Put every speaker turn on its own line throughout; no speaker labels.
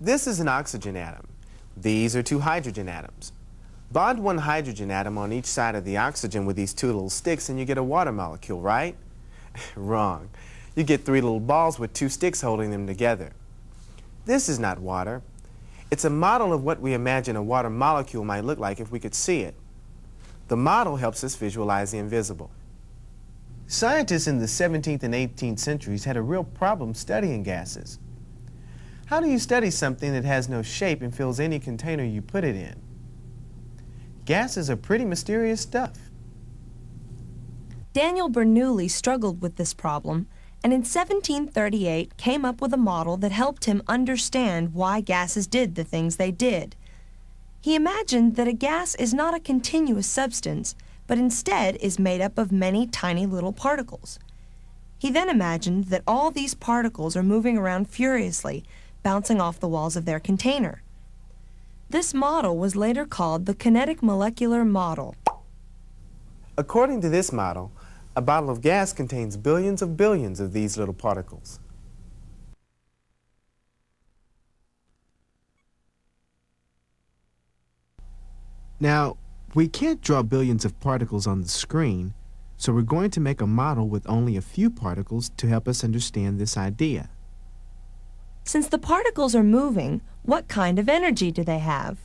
This is an oxygen atom. These are two hydrogen atoms. Bond one hydrogen atom on each side of the oxygen with these two little sticks and you get a water molecule, right? Wrong. You get three little balls with two sticks holding them together. This is not water. It's a model of what we imagine a water molecule might look like if we could see it. The model helps us visualize the invisible. Scientists in the 17th and 18th centuries had a real problem studying gases. How do you study something that has no shape and fills any container you put it in? Gases are pretty mysterious stuff.
Daniel Bernoulli struggled with this problem and in 1738 came up with a model that helped him understand why gases did the things they did. He imagined that a gas is not a continuous substance, but instead is made up of many tiny little particles. He then imagined that all these particles are moving around furiously, bouncing off the walls of their container. This model was later called the Kinetic Molecular Model.
According to this model, a bottle of gas contains billions of these little particles. Now, we can't draw billions of particles on the screen, so we're going to make a model with only a few particles to help us understand this idea.
Since the particles are moving, what kind of energy do they have?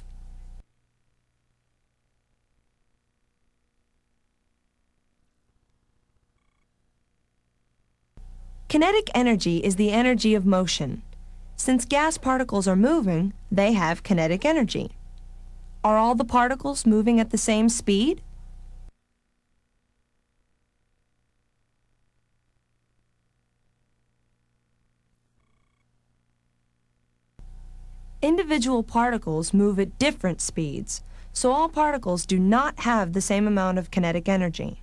Kinetic energy is the energy of motion. Since gas particles are moving, they have kinetic energy. Are all the particles moving at the same speed? Individual particles move at different speeds, so all particles do not have the same amount of kinetic energy.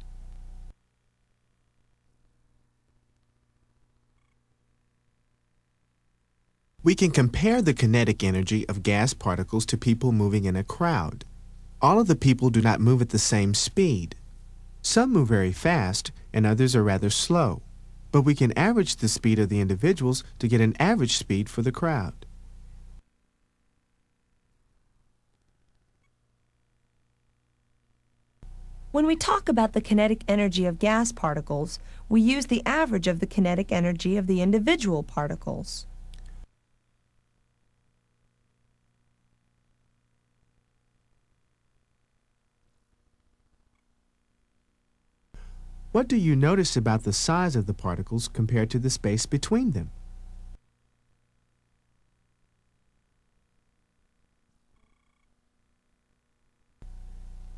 We can compare the kinetic energy of gas particles to people moving in a crowd. All of the people do not move at the same speed. Some move very fast and others are rather slow, but we can average the speed of the individuals to get an average speed for the crowd.
When we talk about the kinetic energy of gas particles, we use the average of the kinetic energy of the individual particles.
What do you notice about the size of the particles compared to the space between them?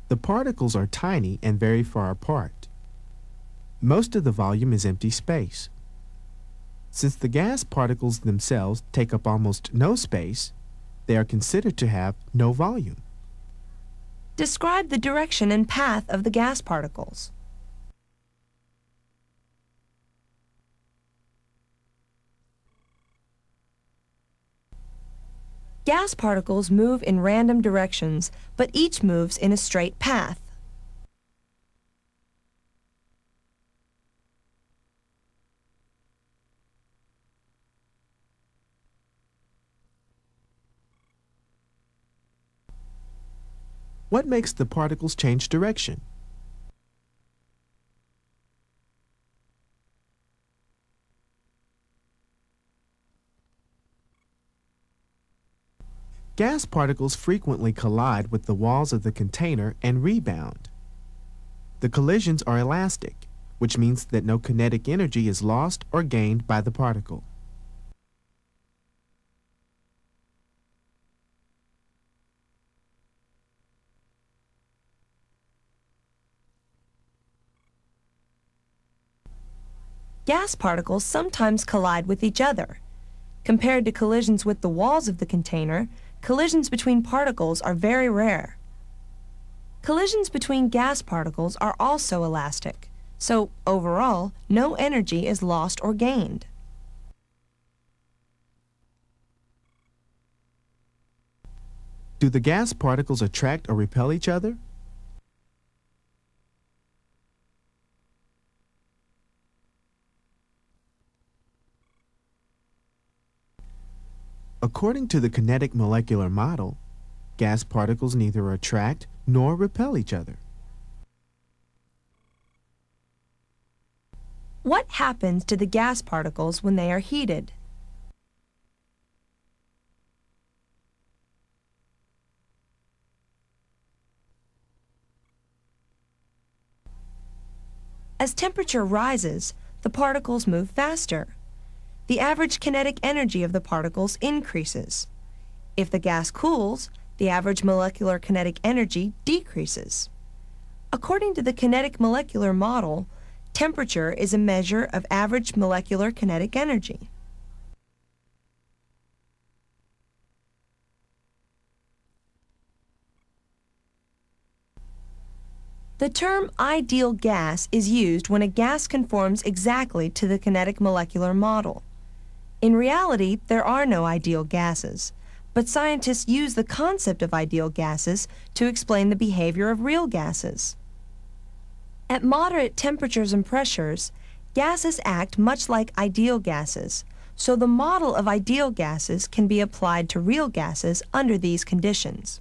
The particles are tiny and very far apart. Most of the volume is empty space. Since the gas particles themselves take up almost no space, they are considered to have no volume.
Describe the direction and path of the gas particles. Gas particles move in random directions, but each moves in a straight path.
What makes the particles change direction? Gas particles frequently collide with the walls of the container and rebound. The collisions are elastic, which means that no kinetic energy is lost or gained by the particle.
Gas particles sometimes collide with each other. Compared to collisions with the walls of the container, collisions between particles are very rare. Collisions between gas particles are also elastic, so overall, no energy is lost or gained.
Do the gas particles attract or repel each other? According to the kinetic molecular model, gas particles neither attract nor repel each other.
What happens to the gas particles when they are heated? As temperature rises, the particles move faster. The average kinetic energy of the particles increases. If the gas cools, the average molecular kinetic energy decreases. According to the Kinetic Molecular Model, temperature is a measure of average molecular kinetic energy. The term ideal gas is used when a gas conforms exactly to the kinetic molecular model. In reality, there are no ideal gases, but scientists use the concept of ideal gases to explain the behavior of real gases. At moderate temperatures and pressures, gases act much like ideal gases, so the model of ideal gases can be applied to real gases under these conditions.